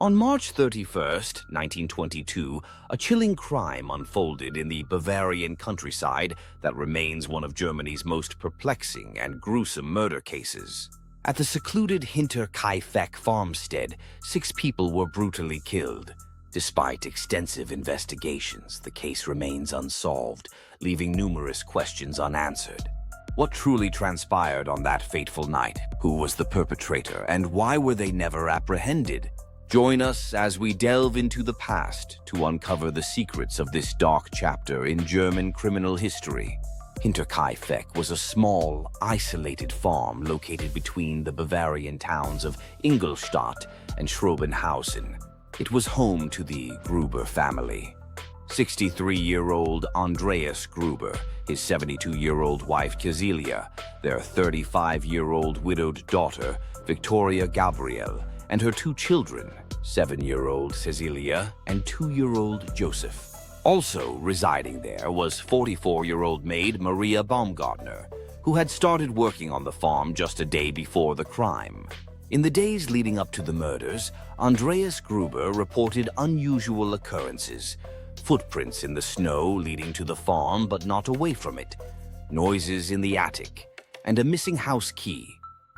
On March 31st, 1922, a chilling crime unfolded in the Bavarian countryside that remains one of Germany's most perplexing and gruesome murder cases. At the secluded Hinterkaifeck farmstead, 6 people were brutally killed. Despite extensive investigations, the case remains unsolved, leaving numerous questions unanswered. What truly transpired on that fateful night? Who was the perpetrator, and why were they never apprehended? Join us as we delve into the past to uncover the secrets of this dark chapter in German criminal history. Hinterkaifeck was a small, isolated farm located between the Bavarian towns of Ingolstadt and Schrobenhausen. It was home to the Gruber family. 63-year-old Andreas Gruber, his 72-year-old wife Cecilia, their 35-year-old widowed daughter Victoria Gabriel, and her 2 children, 7-year-old Cecilia and 2-year-old Joseph. Also residing there was 44-year-old maid Maria Baumgartner, who had started working on the farm just a day before the crime. In the days leading up to the murders, Andreas Gruber reported unusual occurrences: footprints in the snow leading to the farm but not away from it, noises in the attic, and a missing house key.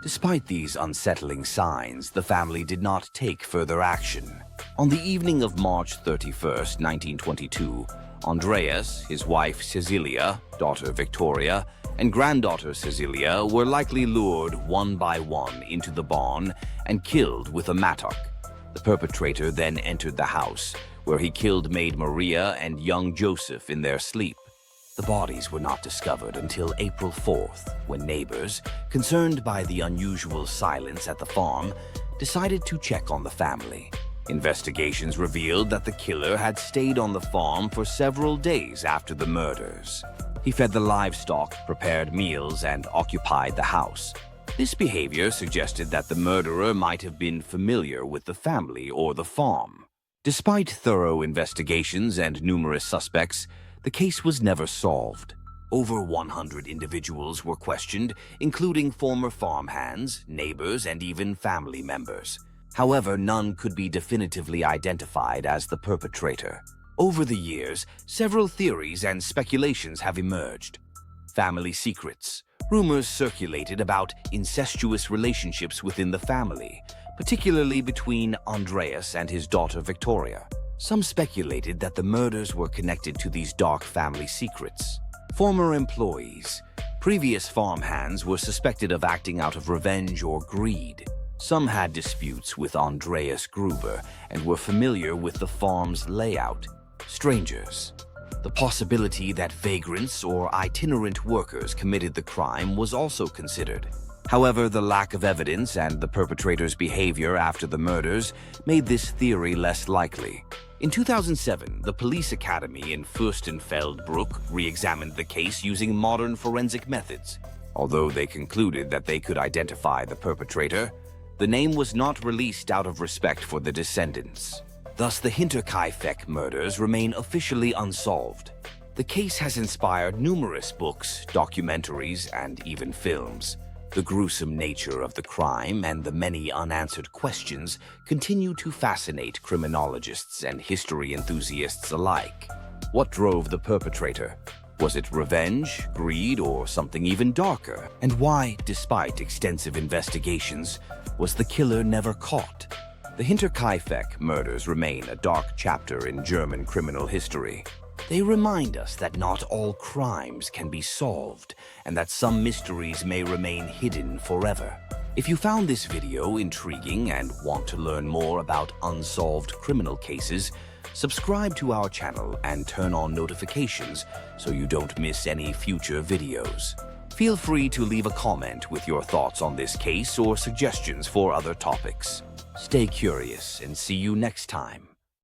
Despite these unsettling signs, the family did not take further action. On the evening of March 31st, 1922, Andreas, his wife Cecilia, daughter Victoria, and granddaughter Cecilia were likely lured one by one into the barn and killed with a mattock. The perpetrator then entered the house, where he killed maid Maria and young Joseph in their sleep. The bodies were not discovered until April 4th, when neighbors, concerned by the unusual silence at the farm, decided to check on the family. Investigations revealed that the killer had stayed on the farm for several days after the murders. He fed the livestock, prepared meals, and occupied the house. This behavior suggested that the murderer might have been familiar with the family or the farm. Despite thorough investigations and numerous suspects, the case was never solved. Over 100 individuals were questioned, including former farmhands, neighbors, and even family members. However, none could be definitively identified as the perpetrator. Over the years, several theories and speculations have emerged. Family secrets. Rumors circulated about incestuous relationships within the family, particularly between Andreas and his daughter Victoria. Some speculated that the murders were connected to these dark family secrets. Former employees. Previous farmhands were suspected of acting out of revenge or greed. Some had disputes with Andreas Gruber and were familiar with the farm's layout. Strangers. The possibility that vagrants or itinerant workers committed the crime was also considered. However, the lack of evidence and the perpetrator's behavior after the murders made this theory less likely. In 2007, the police academy in Fürstenfeldbruck re-examined the case using modern forensic methods. Although they concluded that they could identify the perpetrator, the name was not released out of respect for the descendants. Thus, the Hinterkaifeck murders remain officially unsolved. The case has inspired numerous books, documentaries, and even films. The gruesome nature of the crime and the many unanswered questions continue to fascinate criminologists and history enthusiasts alike. What drove the perpetrator? Was it revenge, greed, or something even darker? And why, despite extensive investigations, was the killer never caught? The Hinterkaifeck murders remain a dark chapter in German criminal history. They remind us that not all crimes can be solved, and that some mysteries may remain hidden forever. If you found this video intriguing and want to learn more about unsolved criminal cases, subscribe to our channel and turn on notifications so you don't miss any future videos. Feel free to leave a comment with your thoughts on this case or suggestions for other topics. Stay curious and see you next time.